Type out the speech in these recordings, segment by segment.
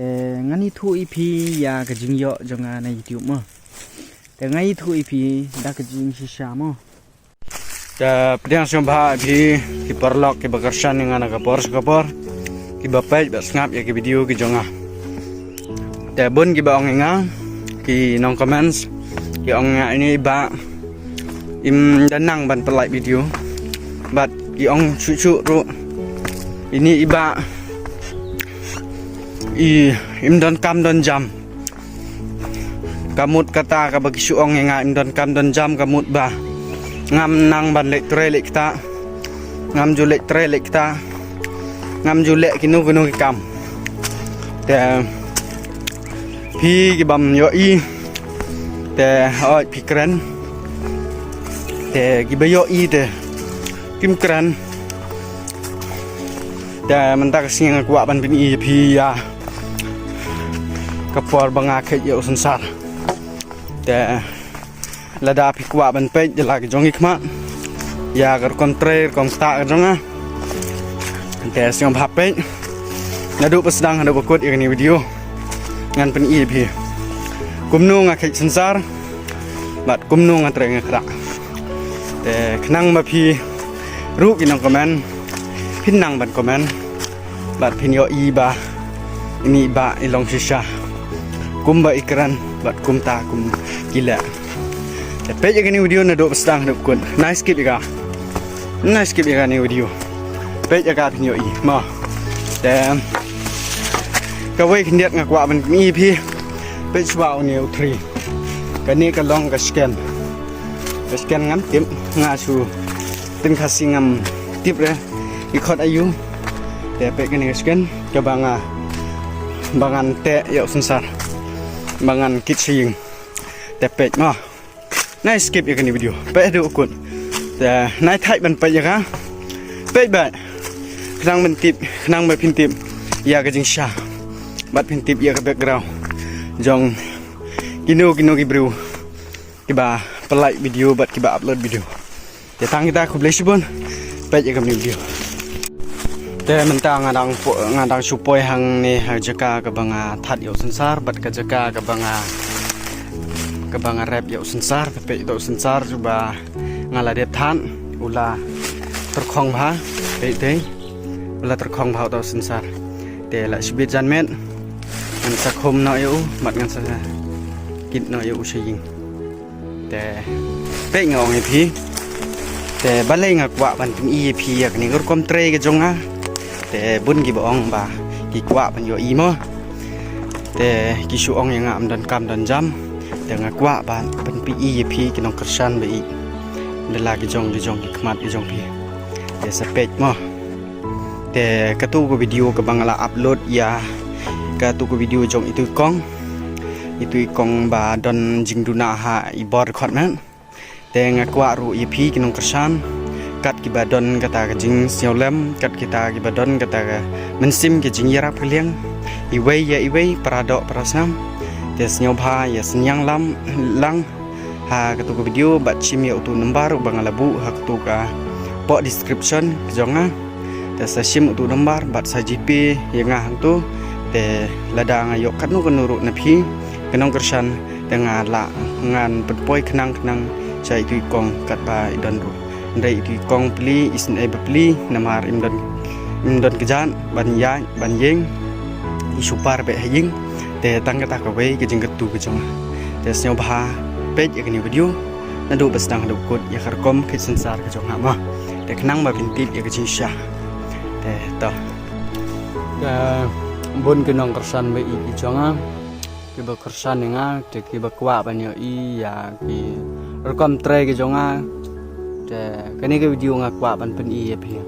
แต่งั้นนี่ทูอีพียากระจิงเยอะจังใน YouTube มั้งแต่งั้นนี่ทูอีพีได้กระจิงชิชามั้งแต่เรื่องสมบัติที่ปรลอกที่บักรชันyang anak kaporที่บักไปบักsnap yaที่วิดีโอที่จงแต่บนที่บักองyangที่น้องคอมเมนต์ที่องiniบักdan nang ban pelai video batที่องcucu ru ini iba don kam don jam kamut kata ka bagi suong yang don kam don jam kamut ba ngam nang ban lek tre lek ta ngam ju lek tre lek ta ngam ju lek kinu ki kam te pi ki bam yo i te oi pi kren te ki ba yo i te kim kren te man tak sing kwa ban pin i pi ya kapor banga khet yo sansar te lada pi kwa ban pe de la jong ikma ya gar kontre kom ta jonga te siom bha pe na du pasdang na bakut ini video ngan pen i pi kumnu nga khet sansar bat kumnu nga tre nga khra te khnang ma pi ru ki nong comment pin nang ban comment bat pin yo i ba ini ba ilong shisha kumba ikran bat kumta kum gila tapi ini video na do sedang na kun nice skip ya ni video pe ya ka pin yo i ma dan ka wei khndiat nga kwa ban mi pi pe chwa ni 3ka ni ka long ka scan ngam tim nga su tin khasingam tip re ikot ayu te pe ka ni scan ka bangan te yo sansar bangan kitching te pe ma nice skip ya ni video pe du kun te nai thai ban pe ya ka pe ba khang ban tip khang ba pin tip ya ka jing sha bat pin tip ya ka background jong kino ki bro kiba pelai video bat kiba upload video te tang kita ku bless pun pe ya ka ni video te mentang ngadang supoi hang ni jaka ka banga that yo sansar bat ka jaka ka banga rap yo sansar pe do sansar coba ngala dep than ula terkhong bha te ula terkhong bha do sansar te la sibit janmet an sakhom no yo mat ngan sa kit no yo using te pe ngong e phi te balai ngakwa ban pin e phi ya ni gor kom tre ke jonga te bun ki bong ba ki kwa ban yo i mo te ki su ong yang am dan kam dan jam te ngakwa ban pen pi i phi ki nong kersan ba i de la ki jong ki khmat ki jong phi te sepet mo te katu ko video ka bangla upload ya katu ko video jong itu kong ba don jingduna ha i bor khot man te ngakwa ru i phi ki nong kersan kat ki badon kata ka jing siolem kat kita ki badon kata ka mensim ki jing yarap kliang iwei paradok parasam tes nyobha ya senyang lang ha katu ko video bat chim ya utu number bang labu ha katu ka po description jonga tes sim utu number bat sa gp yang ngah tu te lada ngayok kanu kanuru napi kenong kersan dengan la ngan petpoi kenang cai tu kong kat ba idan ru dari itu kong peli isin beli namar imdon kejan ban yeng isupar be haying te tang kata ka wei ke jing ketu ke jong te snyo bha page ya ni video na do basdang do kod ya kharkom ke sansar ke jong ma te knang ba pintip ya ke sha te to ka bon ke nong kersan be i jonga ke ba kersan nga te ke ba kwa ban yo i ya ki rekom tre ke jonga cái này cái video ngạc quả bản thân y pi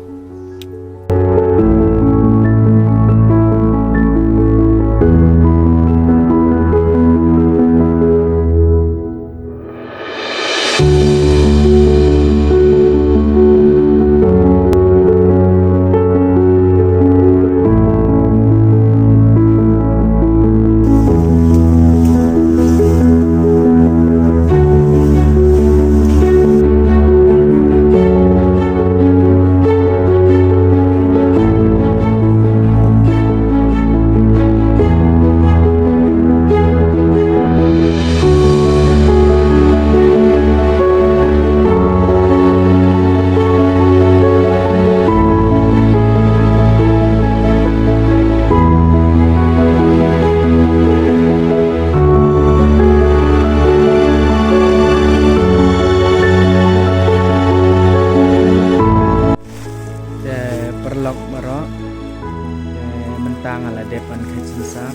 sensar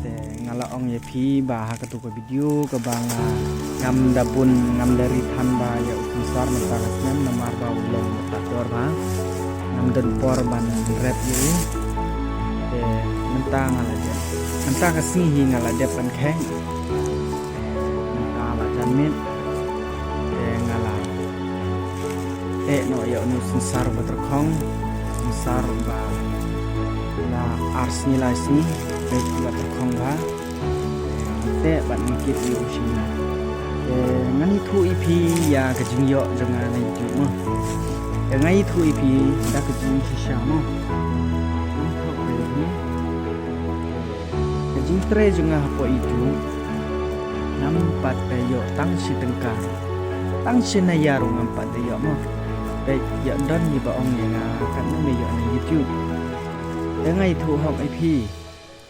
te ngala ong ye phi ba ha katu ko video ka banga ngam dapun ngam dari than ba ya sensar mata kasnem namar ba ulong mata dor ba ngam den por ban rep yu te menta ngala je menta kasni hi ngala de pan kheng menta la janmin te ngala te no ya nu sensar ba terkhong sensar ba la ars nilai sini baik buat terkhong ba te ban ngikit yu sini ngani thu ip ya ka jing yo janga na ju mo ngai thu ip da ka jing shi sha mo ka jing tre janga po itu nampat yo tang si tengkar tang si na yaru nampat yo mo baik ya don ni ba ong nga kan me yo na YouTube ngai thu hok ip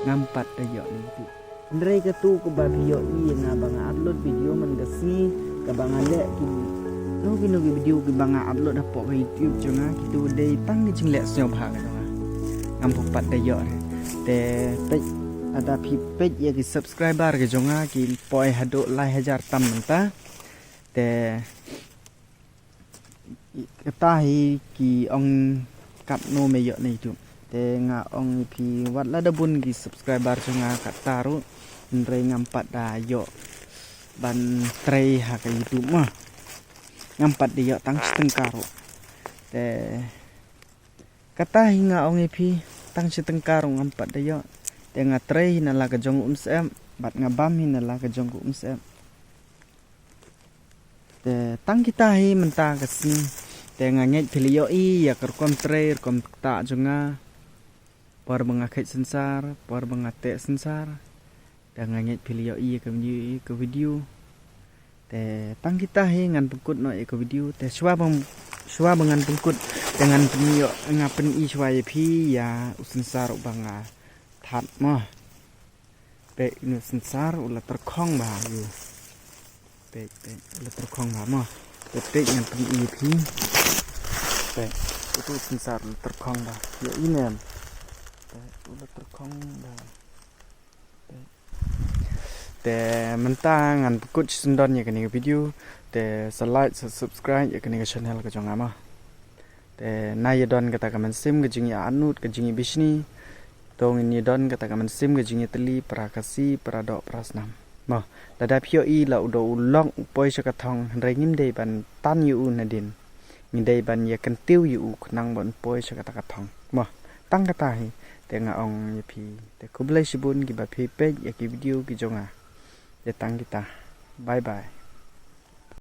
ngampat yo ni tu Ndrei ke tu ke video i na banga upload video man gasi ke banga le ki no video ke banga upload apo ke YouTube jonga ki tu dei tang ni jing le syo bha ka ngam pok pat de yo te pe ada phi pe ye ki subscriber ke jonga ki poi hado lai hajar tam ta te ta hi ki ong kap no me yo nei tu te nga ong phi wat la da bun ki subscriber jonga kat taru Ndrei ngampat da yo ban trei ha ka YouTube mah ngampat de yo tang setengkaro te kata hinga ong epi tang setengkaro ngampat de yo te nga trei na la ka jong sem bat ngabam hin na la ka jong sem te tang kita hi menta ka sin te nga nyet pilio i ya ker kontre kom ta jonga por mengakhet sensar por mengate sensar dengan ngait pilih i ke video te tang kita he ngan pengkut no ke video te shwa bangan pengkut dengan penyo ngapen i shwa ye phi ya sensar banga that mo pe nu sensar ula terkhong ba yu pe ula terkhong ba mo pe ngan pen i phi pe itu sensar ula terkhong ba yo inem pe ula terkhong ba te mentang an pukut sundon ya kini video te like subscribe ya kini channel ka jonga ma te na ya don kata kaman sim ke jingi anut ke jingi bisni tong ini don kata kaman sim ke jingi teli prakasi pradok prasnam ma dada phio i la udo ulong upoi sakathong rengim dei ban tan yu nadin min dei ban ya kan tiu yu knang bon poi sakatathong ma tang kata hi te nga ong pi te kublai sibun ki ba phi pe ya ki video ki jonga Datang kita. Bye bye.